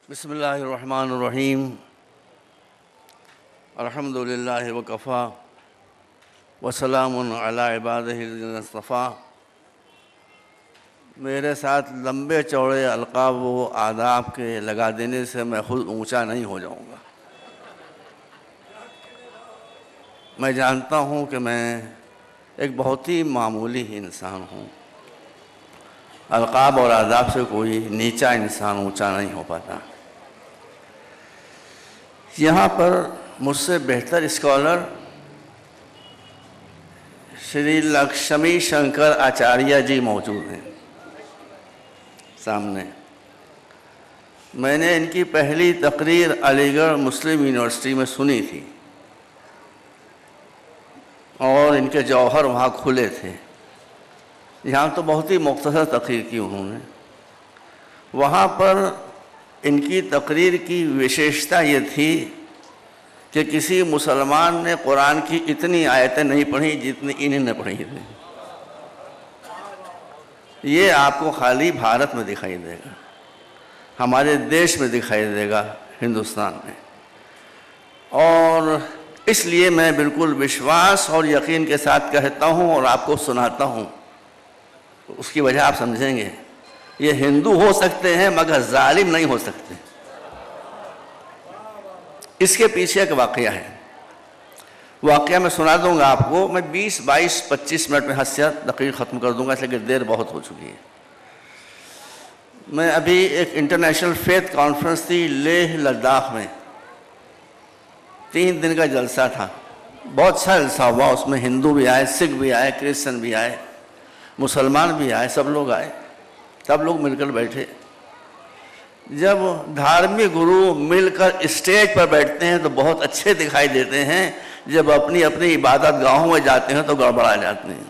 بسم اللہ الرحمن الرحیم الحمد للہ وکفا وسلام علی عبادہ الذین اصطفیٰ۔ میرے ساتھ لمبے چوڑے القاب و آداب کے لگا دینے سے میں خود اونچا نہیں ہو جاؤں گا۔ میں جانتا ہوں کہ میں ایک بہت ہی معمولی انسان ہوں۔ القاب اور آداب سے کوئی نیچا انسان اونچا نہیں ہو پاتا۔ یہاں پر مجھ سے بہتر اسکالر شری لکشمی شنکر آچاریہ جی موجود ہیں سامنے۔ میں نے ان کی پہلی تقریر علی گڑھ مسلم یونیورسٹی میں سنی تھی اور ان کے جوہر وہاں کھلے تھے۔ یہاں تو بہت ہی مختصر تقریر کی انہوں نے۔ وہاں پر ان کی تقریر کی وشیشتا یہ تھی کہ کسی مسلمان نے قرآن کی اتنی آیتیں نہیں پڑھی جتنی انہوں نے پڑھی تھی۔ یہ آپ کو خالی بھارت میں دکھائی دے گا، ہمارے دیش میں دکھائی دے گا، ہندوستان میں۔ اور اس لیے میں بالکل وشواس اور یقین کے ساتھ کہتا ہوں اور آپ کو سناتا ہوں، اس کی وجہ آپ سمجھیں گے۔ یہ ہندو ہو سکتے ہیں مگر ظالم نہیں ہو سکتے۔ اس کے پیچھے ایک واقعہ ہے، واقعہ میں سنا دوں گا آپ کو۔ میں 20 22 25 منٹ میں حد سے تقریر ختم کر دوں گا، اس لیے کہ دیر بہت ہو چکی ہے۔ میں ابھی ایک انٹرنیشنل فیتھ کانفرنس تھی لیہ لداخ میں، 3 دن کا جلسہ تھا، بہت اچھا جلسہ ہوا۔ اس میں ہندو بھی آئے، سکھ بھی آئے، کرسچن بھی آئے، مسلمان بھی آئے، سب لوگ آئے، سب لوگ مل کر بیٹھے۔ جب دھارمک گرو مل کر اسٹیج پر بیٹھتے ہیں تو بہت اچھے دکھائی دیتے ہیں، جب اپنی اپنی عبادت گاہوں میں جاتے ہیں تو گڑبڑا جاتے ہیں۔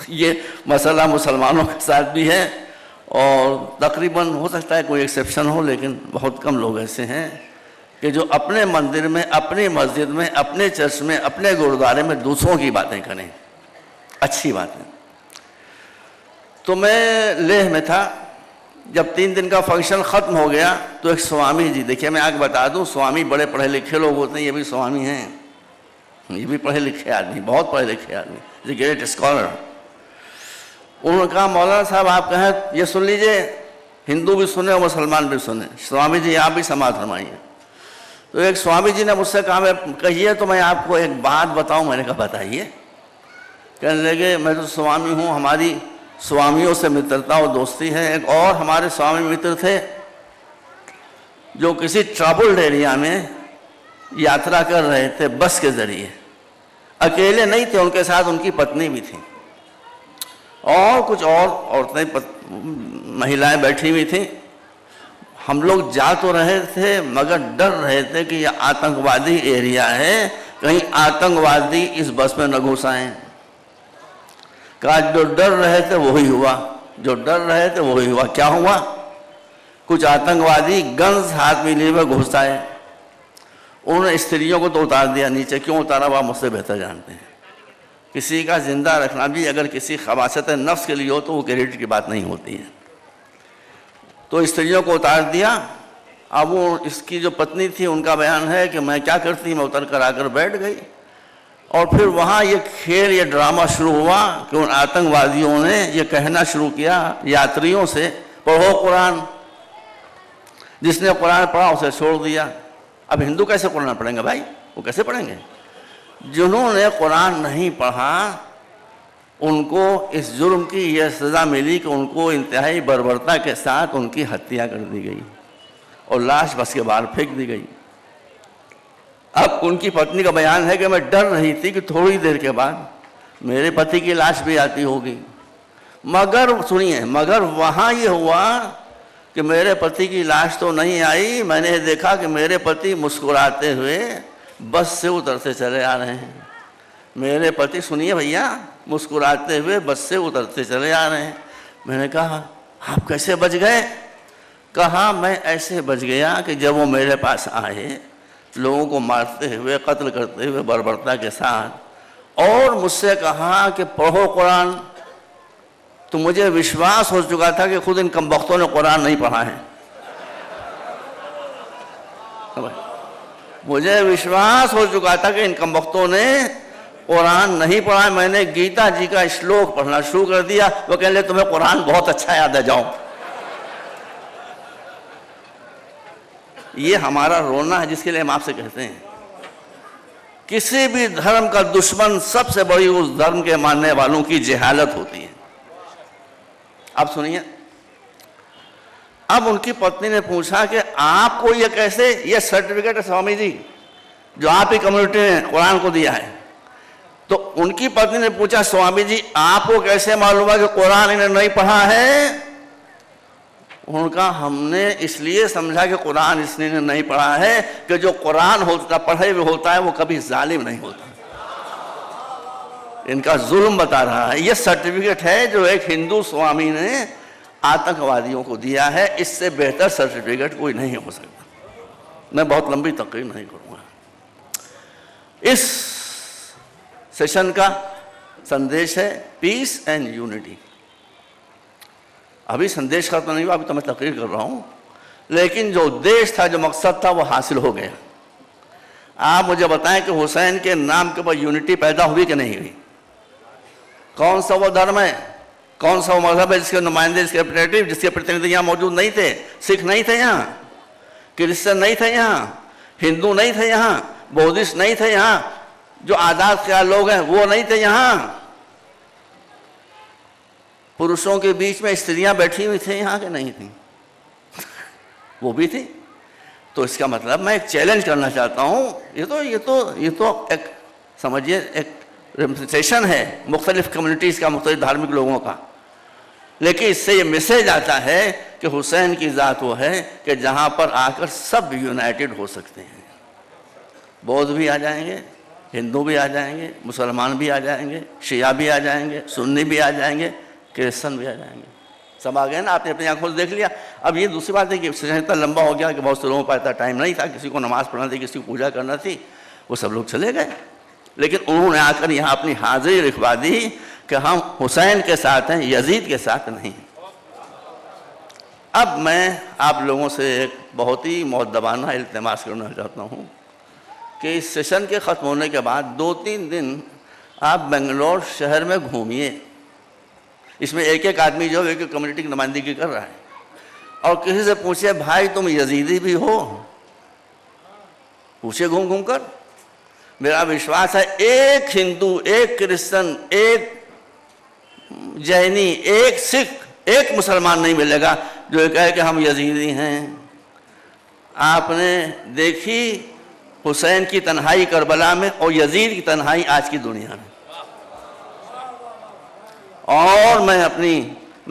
یہ مسئلہ مسلمانوں کے ساتھ بھی ہے اور تقریباً ہو سکتا ہے کوئی ایکسیپشن ہو، لیکن بہت کم لوگ ایسے ہیں کہ جو اپنے مندر میں، اپنی مسجد میں، اپنے چرچ میں، اپنے گرودوارے میں دوسروں کی باتیں کریں، اچھی باتیں۔ تو میں لیہ میں تھا، جب 3 دن کا فنکشن ختم ہو گیا تو ایک سوامی جی، دیکھیے میں آگے بتا دوں، سوامی بڑے پڑھے لکھے لوگ ہوتے ہیں، یہ بھی سوامی ہیں، یہ بھی پڑھے لکھے آدمی، بہت پڑھے لکھے آدمی، یہ گریٹ اسکالر۔ انہوں نے کہا مولانا صاحب آپ کہیں یہ سن لیجئے، ہندو بھی سنیں اور مسلمان بھی سنیں، سوامی جی آپ بھی سماعت فرمائیے۔ تو ایک سوامی جی نے مجھ سے کہا میں کہیے تو میں آپ کو ایک بات بتاؤں۔ میں نے کہا بتائیے۔ کہنے لگے میں تو سوامی ہوں، ہماری سوامیوں سے مترتا اور دوستی ہے۔ ایک اور ہمارے سوامی متر تھے جو کسی ٹرابلڈ ایریا میں یاترا کر رہے تھے بس کے ذریعے، اکیلے نہیں تھے، ان کے ساتھ ان کی پتنی بھی تھی اور کچھ اور عورتیں مہیلائیں بیٹھی ہوئی تھیں۔ ہم لوگ جا تو رہے تھے مگر ڈر رہے تھے کہ یہ آتنکوادی ایریا ہے، کہیں آتنکوادی اس بس میں نہ گھس آئیں۔ کہا جو ڈر رہے تھے وہی ہوا، جو ڈر رہے تھے وہی ہوا۔ کیا ہوا؟ کچھ آتنکوادی گنز ہاتھ میں لیے ہوئے گھس آئے۔ انہوں نے استریوں کو تو اتار دیا نیچے، کیوں اتارا وہ مجھ سے بہتر جانتے ہیں۔ کسی کا زندہ رکھنا بھی اگر کسی خباثت نفس کے لیے ہو تو وہ کریڈٹ کی بات نہیں ہوتی ہے۔ تو استریوں کو اتار دیا۔ اب وہ اس کی جو پتنی تھی ان کا بیان ہے کہ میں کیا کرتی، میں اتر کر آ کر بیٹھ گئی، اور پھر وہاں یہ کھیل، یہ ڈرامہ شروع ہوا کہ ان آتنکوادیوں نے یہ کہنا شروع کیا یاتریوں سے پڑھو قرآن، جس نے قرآن پڑھا اسے چھوڑ دیا۔ اب ہندو کیسے قرآن پڑھیں گے بھائی؟ وہ کیسے پڑھیں گے؟ جنہوں نے قرآن نہیں پڑھا ان کو اس جرم کی یہ سزا ملی کہ ان کو انتہائی بربرتا کے ساتھ ان کی ہتیا کر دی گئی اور لاش بس کے باہر پھینک دی گئی۔ اب ان کی پتنی کا بیان ہے کہ میں ڈر رہی تھی کہ تھوڑی دیر کے بعد میرے پتی کی لاش بھی آتی ہوگی، مگر سنیے، مگر وہاں یہ ہوا کہ میرے پتی کی لاش تو نہیں آئی۔ میں نے دیکھا کہ میرے پتی مسکراتے ہوئے بس سے اترتے چلے آ رہے ہیں۔ میرے پتی، سنیے بھیا، مسکراتے ہوئے بس سے اترتے چلے آ رہے ہیں۔ میں نے کہا آپ کیسے بچ گئے؟ کہا میں ایسے بچ گیا کہ جب وہ میرے پاس آئے لوگوں کو مارتے ہوئے، قتل کرتے ہوئے بربرتا کے ساتھ، اور مجھ سے کہا کہ پڑھو قرآن، تو مجھے وشواس ہو چکا تھا کہ خود ان کمبختوں نے قرآن نہیں پڑھا ہے۔ مجھے وشواس ہو چکا تھا کہ ان کم وقتوں نے قرآن نہیں پڑھا. میں نے گیتا جی کا شلوک پڑھنا شروع کر دیا. وہ کہنے لگے تمہیں قرآن بہت اچھا یاد ہے, جاؤ. یہ ہمارا رونا ہے جس کے لیے ہم آپ سے کہتے ہیں کسی بھی دھرم کا دشمن سب سے بڑی اس دھرم کے ماننے والوں کی جہالت ہوتی ہے. اب سنیے, اب ان کی پتنی نے پوچھا کہ آپ کو یہ کیسے, یہ سرٹیفکیٹ ہے سوامی جی جو آپ کی کمیونٹی نے قرآن کو دیا ہے. تو ان کی پتنی نے پوچھا سوامی جی آپ کو کیسے معلوم ہے کہ قرآن انہیں نہیں پڑھا ہے؟ ان کا ہم نے اس لیے سمجھا کہ قرآن اس نے نہیں پڑھا ہے کہ جو قرآن ہوتا پڑھے ہوئے ہوتا ہے وہ کبھی ظالم نہیں ہوتا. ان کا ظلم بتا رہا ہے. یہ سرٹیفکیٹ ہے جو ایک ہندو سوامی نے آتنکوادیوں کو دیا ہے. اس سے بہتر سرٹیفکیٹ کوئی نہیں ہو سکتا. میں بہت لمبی تقریر نہیں کروں گا. اس سیشن کا سندیش ہے پیس اینڈ یونٹی. ابھی سندیش ختم نہیں ہوا, ابھی تو میں تقریر کر رہا ہوں, لیکن جو دیش تھا جو مقصد تھا وہ حاصل ہو گیا. آپ مجھے بتائیں کہ حسین کے نام کے اوپر یونٹی پیدا ہوئی کہ نہیں ہوئی؟ کون سا وہ دھرم ہے, کون سا وہ مذہب ہے جس کے نمائندے, جس کے ریپریزنٹیٹیو, جس کے پرتیندھی یہاں موجود نہیں تھے؟ سکھ نہیں تھے یہاں, کرسچن نہیں تھے یہاں, ہندو نہیں تھے یہاں, بودھسٹ نہیں تھے یہاں, جو آزاد خیال لوگ ہیں وہ نہیں تھے یہاں. پروشوں کے بیچ میں استریاں بیٹھی ہوئی تھیں یہاں کہ نہیں تھیں؟ وہ بھی تھی. تو اس کا مطلب میں ایک چیلنج کرنا چاہتا ہوں. یہ تو ایک سمجھیے ایک ریپرزنٹیشن ہے مختلف کمیونٹیز کا, مختلف دھارمک لوگوں کا, لیکن اس سے یہ میسیج آتا ہے کہ حسین کی ذات وہ ہے کہ جہاں پر آ کر سب یونائٹڈ ہو سکتے ہیں. بودھ بھی آ جائیں گے, ہندو بھی آ جائیں گے, مسلمان بھی آ جائیں گے, شیعہ بھی آ جائیں گے, سنی بھی آ جائیں گے, کرسچن بھی آ جائیں گے. سب آ گئے نا, آپ نے اپنی آنکھوں سے دیکھ لیا. اب یہ دوسری بات ہے کہ سیشن اتنا لمبا ہو گیا کہ بہت سے لوگوں پر اتنا ٹائم نہیں تھا, کسی کو نماز پڑھنا تھی, کسی کو پوجا کرنا تھی, وہ سب لوگ چلے گئے. لیکن انہوں نے آ کر یہاں اپنی حاضری لکھوا دی کہ ہم حسین کے ساتھ ہیں, یزید کے ساتھ نہیں. اب میں آپ لوگوں سے ایک بہت ہی مؤدبانہ التماس کرنا چاہتا ہوں کہ اس سیشن کے ختم ہونے کے بعد 2-3 دن آپ بنگلور شہر میں گھومیے. اس میں ایک آدمی جو ایک کمیونٹی کی نمائندگی کر رہا ہے, اور کسی سے پوچھے بھائی تم یزیدی بھی ہو, پوچھے گھوم گھوم کر. میرا وشواس ہے ایک ہندو, ایک کرسچن, ایک جینی, ایک سکھ, ایک مسلمان نہیں ملے گا جو یہ کہے کہ ہم یزیدی ہیں. آپ نے دیکھی حسین کی تنہائی کربلا میں اور یزید کی تنہائی آج کی دنیا میں. اور میں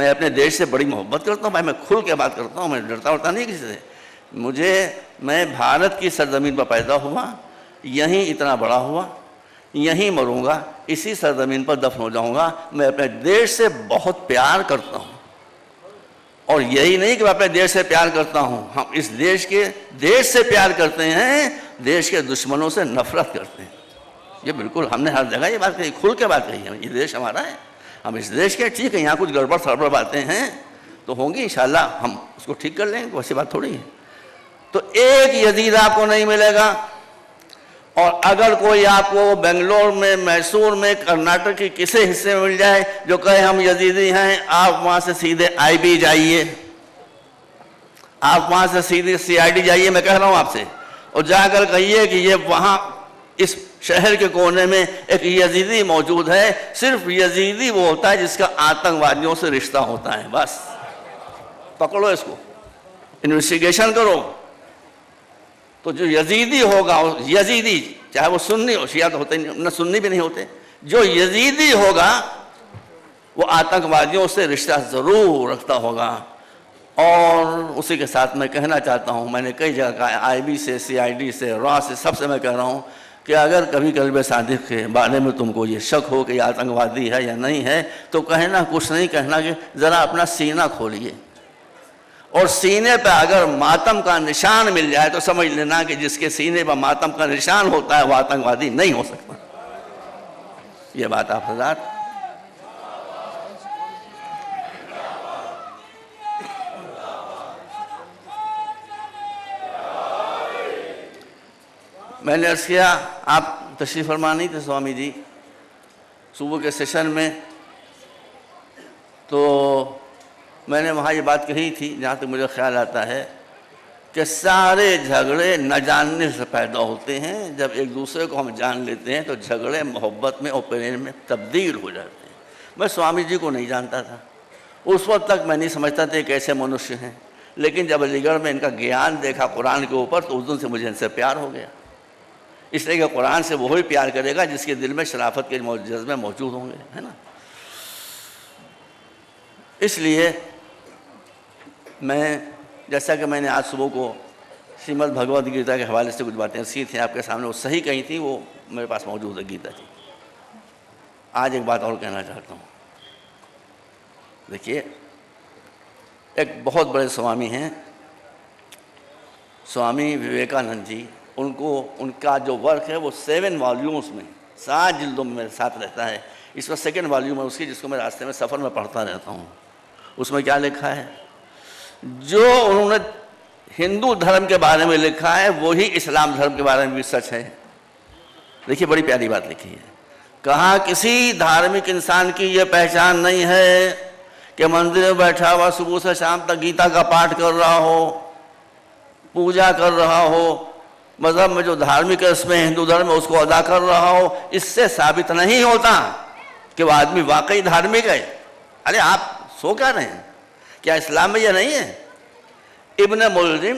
اپنے دیش سے بڑی محبت کرتا ہوں بھائی, میں کھل کے بات کرتا ہوں, میں ڈرتا نہیں کسی سے. میں بھارت کی سرزمین پر پیدا ہوا, یہیں اتنا بڑا ہوا, یہیں مروں گا, اسی سرزمین پر دفن ہو جاؤں گا. میں اپنے دیش سے بہت پیار کرتا ہوں, اور یہی نہیں کہ میں اپنے دیش سے پیار کرتا ہوں, ہم اس دیش سے پیار کرتے ہیں, دیش کے دشمنوں سے نفرت کرتے ہیں. یہ بالکل ہم نے ہر جگہ یہ بات کہی, کھل کے بات کہی ہے. یہ دیش ہمارا ہے, ہم اس دیش کے, ٹھیک ہے یہاں کچھ گڑبڑ سڑبڑ باتیں ہیں تو ہوں گی, انشاءاللہ ہم اس کو ٹھیک کر لیں گے, ویسی بات تھوڑی ہے. تو ایک یزید آپ کو نہیں ملے گا. اور اگر کوئی آپ کو بنگلور میں, میسور میں, کرناٹک کی کسی حصے میں مل جائے جو کہے ہم یزیدی ہیں, آپ وہاں سے سیدھے IB جائیے, آپ وہاں سے سیدھے CID جائیے, میں کہہ رہا ہوں آپ سے, اور جا کر کہیے کہ یہ وہاں اس شہر کے کونے میں ایک یزیدی موجود ہے. صرف یزیدی وہ ہوتا ہے جس کا آتنکوادیوں سے رشتہ ہوتا ہے, بس پکڑو اس کو, انویسٹیگیشن کرو. تو جو یزیدی ہوگا, یزیدی چاہے وہ سنی ہو, شیعہ تو ہوتے نہیں, نہ سنی بھی نہیں ہوتے, جو یزیدی ہوگا وہ آتنکوادیوں سے رشتہ ضرور رکھتا ہوگا. اور اسی کے ساتھ میں کہنا چاہتا ہوں, میں نے کئی جگہ کہا, IB سے, CID سے, RAW سے, سب سے میں کہہ رہا ہوں کہ اگر کبھی کلب صادق کے بارے میں تم کو یہ شک ہو کہ یہ آتنکوادی ہے یا نہیں ہے, تو کہنا کچھ نہیں, کہنا کہ ذرا اپنا سینہ کھولیے, اور سینے پہ اگر ماتم کا نشان مل جائے تو سمجھ لینا کہ جس کے سینے پہ ماتم کا نشان ہوتا ہے وہ آتنکوادی نہیں ہو سکتا. یہ بات آپ حضرات میں نے عرض کیا آپ تشریف فرما نہیں تھے سوامی جی صبح کے سیشن میں، تو میں نے وہاں یہ بات کہی تھی جہاں تک مجھے خیال آتا ہے کہ سارے جھگڑے نہ جاننے سے پیدا ہوتے ہیں، جب ایک دوسرے کو ہم جان لیتے ہیں تو جھگڑے محبت میں اور پریم میں تبدیل ہو جاتے ہیں۔ میں سوامی جی کو نہیں جانتا تھا، اس وقت تک میں نہیں سمجھتا تھا کہ ایسے منشیہ ہیں، لیکن جب علی گڑھ میں ان کا گیان دیکھا قرآن کے اوپر تو اس دن سے مجھے ان سے پیار ہو گیا، اس لیے کہ قرآن سے وہی پیار کرے گا جس کے دل میں شرافت کے جذبے موجود ہوں گے، ہے نا۔ اس لیے میں جیسا کہ میں نے آج صبح کو شریمد بھگوت گیتا کے حوالے سے کچھ باتیں رسی تھیں آپ کے سامنے، وہ صحیح کہی تھیں، وہ میرے پاس موجود ہے گیتا جی۔ آج ایک بات اور کہنا چاہتا ہوں۔ دیکھیے ایک بہت بڑے سوامی ہیں سوامی وویکانند جی، ان کا جو ورک ہے وہ 7 والیومز میں 7 جلدوں میں میرے ساتھ رہتا ہے۔ اس وقت 2nd والیوم ہے اس کی، جس کو میں راستے میں سفر میں پڑھتا رہتا ہوں۔ اس میں کیا لکھا ہے؟ جو انہوں نے ہندو دھرم کے بارے میں لکھا ہے وہی اسلام دھرم کے بارے میں بھی سچ ہے۔ دیکھیے بڑی پیاری بات لکھی ہے، کہا کسی دھارمک انسان کی یہ پہچان نہیں ہے کہ مندر میں بیٹھا ہوا صبح سے شام تک گیتا کا پاٹھ کر رہا ہو، پوجا کر رہا ہو، مذہب میں جو دھارمک رسمیں ہندو دھرم میں اس کو ادا کر رہا ہو، اس سے ثابت نہیں ہوتا کہ وہ آدمی واقعی دھارمک ہے۔ ارے آپ سو کیا رہے ہیں؟ کیا اسلام میں یہ نہیں ہے؟ ابن ملجم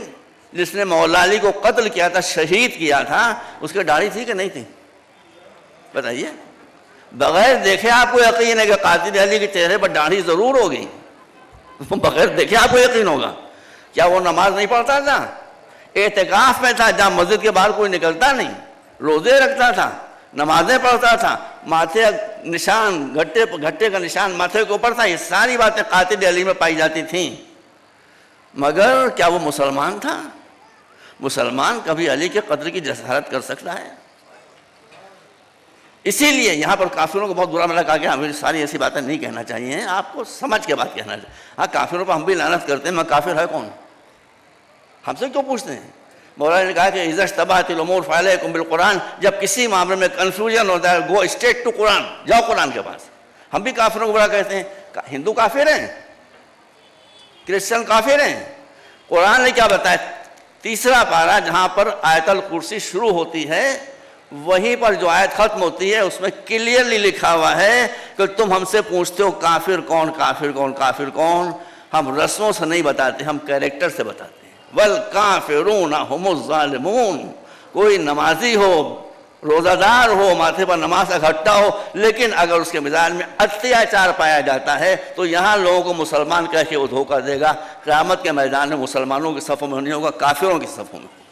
جس نے مولا علی کو قتل کیا تھا، شہید کیا تھا، اس کی داڑھی تھی کہ نہیں تھی؟ بتائیے، بغیر دیکھے آپ کو یقین ہے کہ قاتل علی کے چہرے پر داڑھی ضرور ہوگی، بغیر دیکھے آپ کو یقین ہوگا۔ کیا وہ نماز نہیں پڑھتا تھا؟ اعتکاف میں تھا جہاں مسجد کے باہر کوئی نکلتا نہیں، روزے رکھتا تھا، نمازیں پڑھتا تھا، ماتھے نشان گھٹے کا نشان ماتھے کے اوپر تھا۔ یہ ساری باتیں قاتل علی میں پائی جاتی تھیں، مگر کیا وہ مسلمان تھا؟ مسلمان کبھی علی کے قتل کی جسارت کر سکتا ہے؟ اسی لیے یہاں پر کافروں کو بہت برا ملا، کہا کہ ہمیں ساری ایسی باتیں نہیں کہنا چاہیے، آپ کو سمجھ کے بات کہنا چاہیے۔ ہاں کافروں پر ہم بھی لعنت کرتے ہیں، میں کافر ہے کون؟ ہم سے کیوں پوچھتے ہیں؟ مولانا نے کہا کہ اذا اشتبہت الامور فعلیکم بالقرآن، جب کسی معاملے میں کنفیوژن ہوتا ہے گو اسٹریٹ ٹو قرآن، جاؤ قرآن کے پاس۔ ہم بھی کافروں کو برا کہتے ہیں، ہندو کافر ہیں، کرسچن کافر ہیں۔ قرآن نے کیا بتایا؟ 3 پارہ جہاں پر آیت الکرسی شروع ہوتی ہے وہیں پر جو آیت ختم ہوتی ہے اس میں کلیئرلی لکھا ہوا ہے کہ تم ہم سے پوچھتے ہو کافر کون کافر کون کافر کون، ہم رسموں سے نہیں بتاتے، ہم کیریکٹر سے بتاتے ہیں۔ وَالْكَافِرُونَ هُمُ الظَّالِمُونَ، کوئی نمازی ہو، روزہ دار ہو، ماتھے پر نماز کا گھٹا ہو، لیکن اگر اس کے مزاج میں اتیاچار پایا جاتا ہے تو یہاں لوگوں کو مسلمان کہہ کے وہ دھوکہ دے گا، قیامت کے میدان میں مسلمانوں کے صفوں میں نہیں ہوگا، کافروں کی صفوں میں۔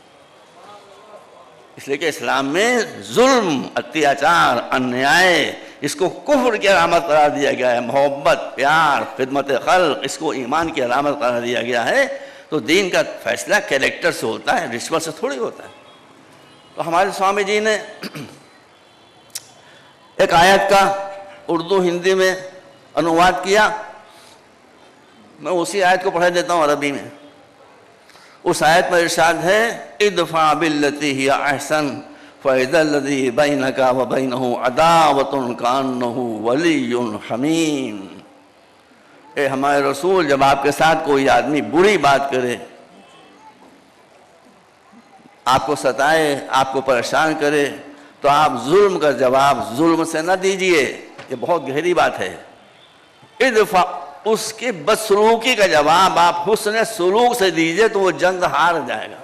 اس لیے کہ اسلام میں ظلم، اتیاچار، انیائے، اس کو کفر کی علامت قرار دیا گیا ہے۔ محبت، پیار، خدمت خلق، اس کو ایمان کی علامت قرار دیا گیا ہے۔ تو دین کا فیصلہ کیریکٹر سے ہوتا ہے، رشوت سے تھوڑی ہوتا ہے۔ تو ہمارے سوامی جی نے ایک آیت کا اردو ہندی میں انواد کیا، میں اسی آیت کو پڑھ دیتا ہوں عربی میں۔ اس آیت میں ارشاد ہے ادفع باللتی ہی احسن فاذا الذی بینک وبینہ عداوۃ کانہ ولی حمیم۔ اے ہمارے رسول، جب آپ کے ساتھ کوئی آدمی بری بات کرے، آپ کو ستائے، آپ کو پریشان کرے، تو آپ ظلم کا جواب ظلم سے نہ دیجئے۔ یہ بہت گہری بات ہے۔ ادفع، اس کی بدسلوکی کا جواب آپ حسن سلوک سے دیجئے تو وہ جنگ ہار جائے گا۔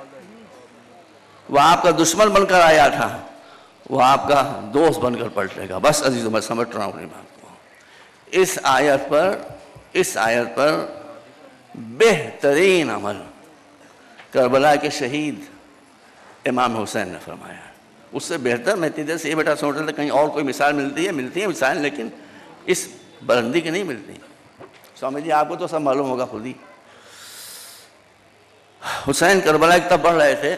وہ آپ کا دشمن بن کر آیا تھا، وہ آپ کا دوست بن کر پلٹے گا۔ بس عزیزو میں سمجھ رہا ہوں اپنی بات کو۔ اس آیت پر بہترین عمل کربلا کے شہید امام حسین نے فرمایا۔ اس سے بہتر میں اتنی دیر سے یہ بیٹا سوچ رہا تھا کہیں اور کوئی مثال ملتی ہے مثال، لیکن اس بلندی کی نہیں ملتی۔ سوامی جی آپ کو تو سب معلوم ہوگا خود ہی۔ حسین کربلا کی طرف بڑھ رہے تھے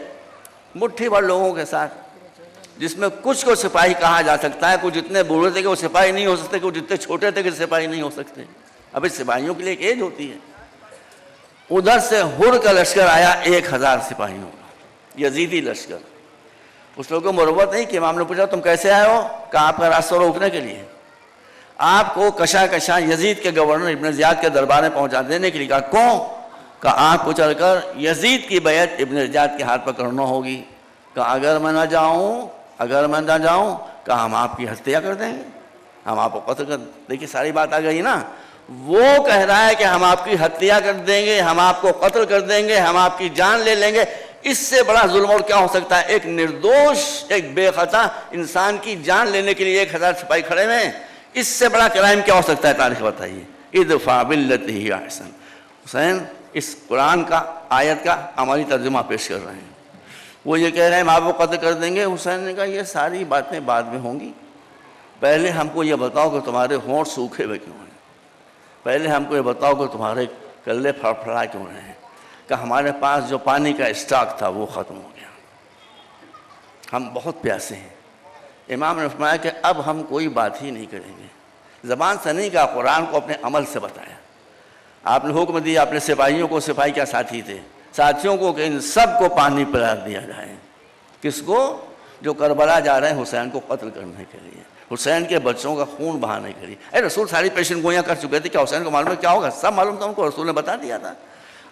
مٹھی بھر لوگوں کے ساتھ، جس میں کچھ کو سپاہی کہا جا سکتا ہے، کچھ اتنے بوڑھے تھے کہ وہ سپاہی نہیں ہو سکتے، کچھ اتنے چھوٹے تھے کہ سپاہی نہیں ہو سکتے۔ اب اس سپاہیوں کے لیے ایک ایج ہوتی ہے۔ ادھر سے ہر کا لشکر آیا 1000 سپاہیوں کا، یزیدی لشکر۔ کچھ لوگوں کو مروت نہیں کہ امام نے پوچھا تم کیسے آئے ہو؟ کہا آپ کا راستہ روکنے کے لیے، آپ کو کشا یزید کے گورنر ابن زیاد کے دربار میں پہنچا دینے کے لیے۔ کہا کون؟ کہا آنکھ کچل کر یزید کی بیعت ابن زیاد کے ہاتھ پر کرنا ہوگی۔ کہا اگر میں نہ جاؤں کہا ہم آپ کی ہتیا کر دیں گے، ہم آپ کو قتل کر دیں۔ دیکھیے ساری بات آ گئی نا، وہ کہہ رہا ہے کہ ہم آپ کی ہتیا کر دیں گے، ہم آپ کو قتل کر دیں گے، ہم آپ کی جان لے لیں گے۔ اس سے بڑا ظلم اور کیا ہو سکتا ہے؟ ایک نردوش، ایک بے خطا انسان کی جان لینے کے لیے 1000 سپاہی کھڑے ہوئے ہیں، اس سے بڑا کرائم کیا ہو سکتا ہے؟ تاریخ بتائیے۔ ادفع باللتی ہی احسن۔ حسین اس قرآن کا آیت کا عملی ترجمہ پیش کر رہے ہیں۔ وہ یہ کہہ رہے ہیں ہم آپ کو قتل کر دیں گے۔ حسین نے کہا یہ ساری باتیں بعد میں ہوں گی، پہلے ہم کو یہ بتاؤ کہ تمہارے ہونٹ سوکھے ہوئے کیوں ہیں، پہلے ہم کو یہ بتاؤ کہ تمہارے کلے پھڑپھڑا کیوں رہے ہیں۔ کہ ہمارے پاس جو پانی کا اسٹاک تھا وہ ختم ہو گیا، ہم بہت پیاسے ہیں۔ امام نے فرمایا کہ اب ہم کوئی بات ہی نہیں کریں گے، زبان سے نہیں کہا، قرآن کو اپنے عمل سے بتایا۔ آپ نے حکم دیا اپنے سپاہیوں کو، سپاہی کیا ساتھی تھے، ساتھیوں کو، کہ ان سب کو پانی پلا دیا جائے۔ کس کو؟ جو کربلا جا رہے ہیں حسین کو قتل کرنے کے لیے، حسین کے بچوں کا خون بہانے کے لیے۔ اے رسول ساری پیشن گوئیاں کر چکے تھے، کیا حسین کو معلوم ہے کیا ہوگا؟ سب معلوم تھا ان کو، رسول نے بتا دیا تھا۔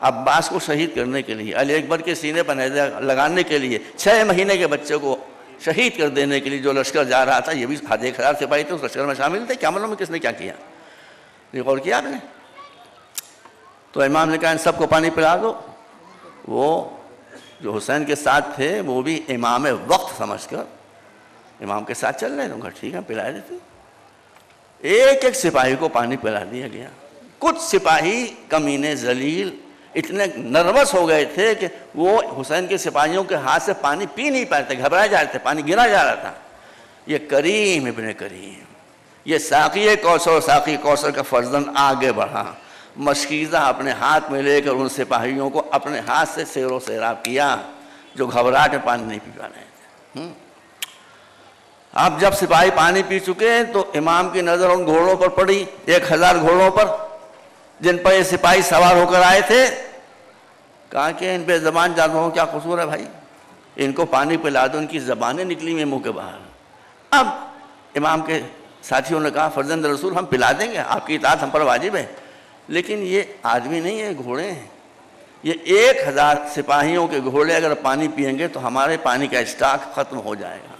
عباس کو شہید کرنے کے لیے، علی اکبر کے سینے پر نیزہ لگانے کے لیے، 6 مہینے کے بچے کو شہید کر دینے کے لیے جو لشکر جا رہا تھا، یہ بھی 1000 سپاہی تھے اس لشکر میں شامل تھے۔ کیا معلوم ہے کس نے کیا کیا؟ یہ غور کیا آپ نے؟ تو امام نے کہا ان سب کو پانی پلا دو۔ وہ جو حسین کے ساتھ تھے وہ بھی امام وقت سمجھ کر امام کے ساتھ چل رہے تھے، کہا ٹھیک ہے پلا دیتے۔ ایک سپاہی کو پانی پلا دیا گیا۔ کچھ سپاہی کمینے ذلیل اتنے نروس ہو گئے تھے کہ وہ حسین کے سپاہیوں کے ہاتھ سے پانی پی نہیں پاتے، گھبرائے جا رہے تھے، پانی گرا جا رہا تھا۔ یہ کریم ابن کریم، یہ ساقی کوثر، ساقی کوثر کا فرزند آگے بڑھا، مشکیزہ اپنے ہاتھ میں لے کر ان سپاہیوں کو اپنے ہاتھ سے سیر و سیراب کیا جو گھبراہٹ میں پانی نہیں پی پا رہے تھے۔ اب جب سپاہی پانی پی چکے تو امام کی نظر ان گھوڑوں پر پڑی، 1000 گھوڑوں پر جن پر یہ سپاہی سوار ہو کر آئے تھے۔ کہا کہ ان پہ زبان جانوروں کیا قصور ہے بھائی، ان کو پانی پلا دو، ان کی زبانیں نکلی ہوئی منہ کے باہر۔ اب امام کے ساتھیوں نے کہا فرزند رسول ہم پلا دیں گے، آپ کی اطاعت ہم پر واجب ہے، لیکن یہ آدمی نہیں ہے، گھوڑے ہیں، یہ 1000 سپاہیوں کے گھوڑے اگر پانی پئیں گے تو ہمارے پانی کا اسٹاک ختم ہو جائے گا۔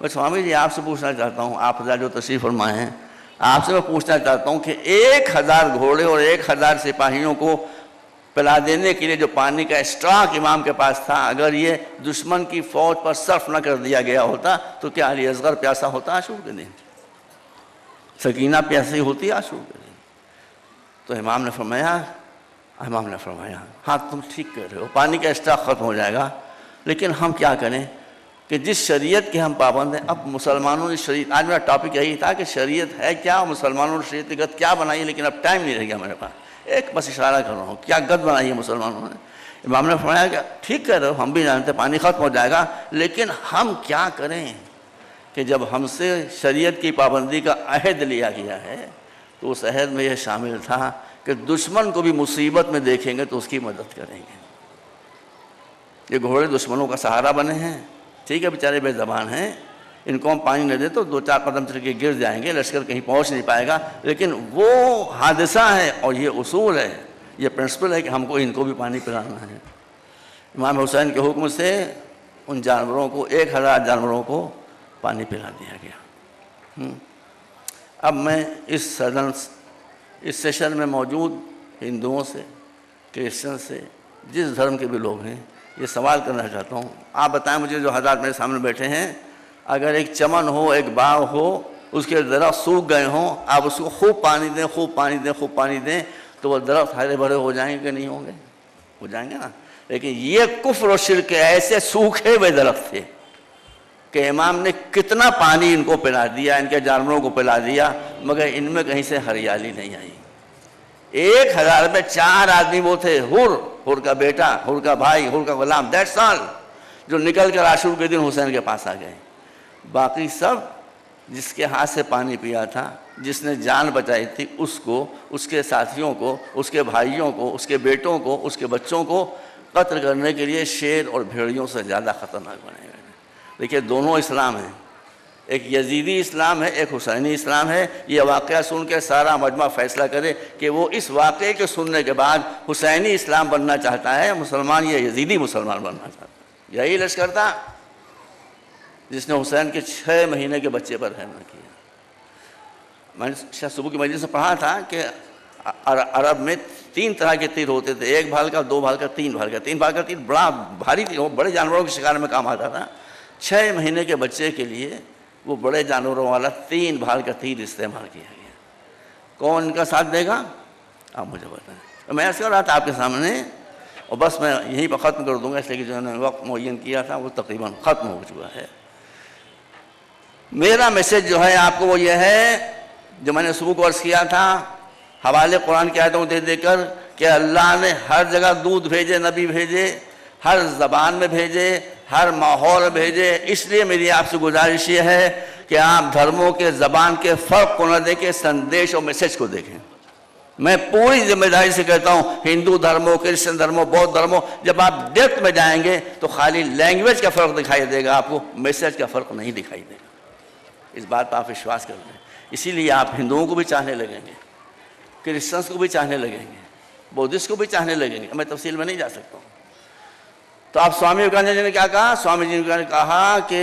میں سوامی جی آپ سے پوچھنا چاہتا ہوں، آپ حضرات جو تشریف فرمائے ہیں، آپ سے میں پوچھنا چاہتا ہوں کہ 1000 گھوڑے اور 1000 سپاہیوں کو پلا دینے کے لیے جو پانی کا اسٹاک امام کے پاس تھا، اگر یہ دشمن کی فوج پر صرف نہ کر دیا گیا ہوتا تو کیا علی اصغر پیاسا ہوتا عاشور کے دن؟ سکینہ پیاسی ہوتی عاشور کے دن؟ تو امام نے فرمایا ہاں تم ٹھیک کہہ رہے ہو، پانی کا اسٹاک ختم ہو جائے گا، لیکن ہم کیا کریں کہ جس شریعت کے ہم پابند ہیں۔ اب مسلمانوں نے شریعت، آج میرا ٹاپک یہی تھا کہ شریعت ہے کیا، مسلمانوں نے شریعت کی گد کیا بنائی ہے، لیکن اب ٹائم نہیں رہ گیا میرے پاس، ایک بس اشارہ کر رہا ہوں کیا گد بنائی ہے مسلمانوں نے۔ امام نے فرمایا کہ ٹھیک کہہ رہے ہو، ہم بھی جانتے پانی ختم ہو جائے گا، لیکن ہم کیا کریں کہ جب ہم سے شریعت کی پابندی کا عہد لیا گیا ہے تو اس عہد میں یہ شامل تھا کہ دشمن کو بھی مصیبت میں دیکھیں گے تو اس کی مدد کریں گے۔ یہ گھوڑے دشمنوں کا سہارا بنے ہیں، ٹھیک ہے بیچارے بے زبان ہیں، ان کو ہم پانی نہ دیں تو 2-4 قدم چل کے گر جائیں گے، لشکر کہیں پہنچ نہیں پائے گا، لیکن وہ حادثہ ہے اور یہ اصول ہے، یہ پرنسپل ہے کہ ہم کو ان کو بھی پانی پلانا ہے۔ امام حسین کے حکم سے ان جانوروں کو 1000 جانوروں کو پانی پلا دیا گیا۔ اب میں اس سیشن میں موجود ہندوؤں سے، کرسچن سے، جس دھرم کے بھی لوگ ہیں، یہ سوال کرنا چاہتا ہوں، آپ بتائیں مجھے جو حضرات میرے سامنے بیٹھے ہیں، اگر ایک چمن ہو، ایک باغ ہو، اس کے درخت سوکھ گئے ہوں، آپ اس کو خوب پانی دیں، خوب پانی دیں، خوب پانی دیں، تو وہ درخت ہرے بھرے ہو جائیں گے کہ نہیں ہوں گے؟ ہو جائیں گے نا۔ لیکن یہ کفر و شرک کے ایسے سوکھے ہوئے درخت تھے کہ امام نے کتنا پانی ان کو پلا دیا، ان کے جانوروں کو پلا دیا، مگر ان میں کہیں سے ہریالی نہیں آئی۔ 1000 میں 4 آدمی وہ تھے، حر کا بیٹا، حر کا بھائی، حر کا غلام، دیٹس آل، جو نکل کر عاشور کے دن حسین کے پاس آ گئے۔ باقی سب جس کے ہاتھ سے پانی پیا تھا، جس نے جان بچائی تھی، اس کو، اس کے ساتھیوں کو، اس کے بھائیوں کو، اس کے بیٹوں کو، اس کے بچوں کو قتل کرنے کے لیے شیر اور بھیڑیوں سے زیادہ خطرناک بنے گئے۔ دیکھیے دونوں اسلام ہیں، ایک یزیدی اسلام ہے، ایک حسینی اسلام ہے۔ یہ واقعہ سن کے سارا مجمع فیصلہ کرے کہ وہ اس واقعے کے سننے کے بعد حسینی اسلام بننا چاہتا ہے مسلمان یا یزیدی مسلمان بننا چاہتا ہے۔ یہی لشکر تھا جس نے حسین کے 6 مہینے کے بچے پر رحم نہ کیا۔ میں نے صبح کی مجلس سے پڑھا تھا کہ عرب میں 3 طرح کے تیر ہوتے تھے، 1 بھال کا، 2 بھال کا، 3 بھال کا۔ 3 بھال کا تیر بڑا بھاری تیر، وہ بڑے جانوروں کے شکار میں کام آتا تھا۔ 6 مہینے کے بچے کے لیے وہ بڑے جانوروں والا 3 بھال کا تیر استعمال کیا گیا۔ کون ان کا ساتھ دے گا آپ مجھے بتائیں۔ میں ایسے کر رہا تھا آپ کے سامنے، اور بس میں یہیں پر ختم کر دوں گا، اس لیے کہ جو نے وقت معین کیا تھا وہ تقریباً ختم ہو چکا ہے۔ میرا میسج جو ہے آپ کو وہ یہ ہے جو میں نے صبح کو عرض کیا تھا، حوالے قرآن کی آیتوں دے دے کر، کہ اللہ نے ہر جگہ دودھ بھیجے، نبی بھیجے، ہر زبان میں بھیجے، ہر ماحول میں بھیجے۔ اس لیے میری آپ سے گزارش یہ ہے کہ آپ دھرموں کے زبان کے فرق کو نہ دیکھیں، سندیش اور میسج کو دیکھیں۔ میں پوری ذمہ داری سے کہتا ہوں، ہندو دھرموں، کرسچن دھرموں، بودھ دھرموں، جب آپ ڈیپتھ میں جائیں گے تو خالی لینگویج کا فرق دکھائی دے گا، آپ کو میسج کا فرق نہیں دکھائی دے گا۔ اس بات پر آپ وشواس کر لیں۔ اسی لیے آپ ہندوؤں کو بھی چاہنے لگیں گے، کرسچنس کو بھی چاہنے لگیں گے، بودھسٹ کو بھی چاہنے لگیں گے۔ میں تفصیل میں نہیں جا سکتا ہوں۔ تو آپ سوامی ویویکانند جی نے کیا کہا؟ سوامی جی نے کہا کہ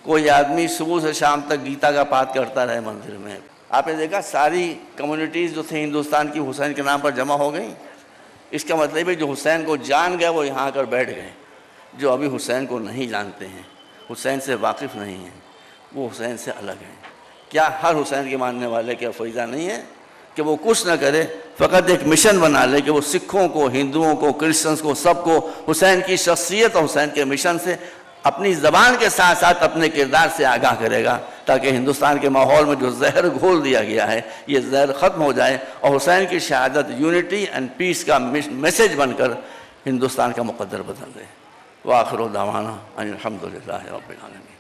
کوئی آدمی صبح سے شام تک گیتا کا پاٹھ کرتا رہے مندر میں۔ آپ نے دیکھا ساری کمیونٹیز جو تھیں ہندوستان کی حسین کے نام پر جمع ہو گئیں۔ اس کا مطلب ہے جو حسین کو جان گئے وہ یہاں آ کر بیٹھ گئے، جو ابھی حسین کو نہیں جانتے ہیں، حسین سے واقف نہیں ہیں، وہ حسین سے الگ ہیں۔ کیا ہر حسین کے ماننے والے کیا فریضہ نہیں ہے کہ وہ کچھ نہ کرے، فقط ایک مشن بنا لے کہ وہ سکھوں کو، ہندوؤں کو، کرسچنس کو، سب کو حسین کی شخصیت اور حسین کے مشن سے اپنی زبان کے ساتھ ساتھ اپنے کردار سے آگاہ کرے گا، تاکہ ہندوستان کے ماحول میں جو زہر گھول دیا گیا ہے یہ زہر ختم ہو جائے، اور حسین کی شہادت یونٹی اینڈ پیس کا میسج بن کر ہندوستان کا مقدر بدل دے۔ وآخر دعوانا ان الحمدللہ رب العالمین۔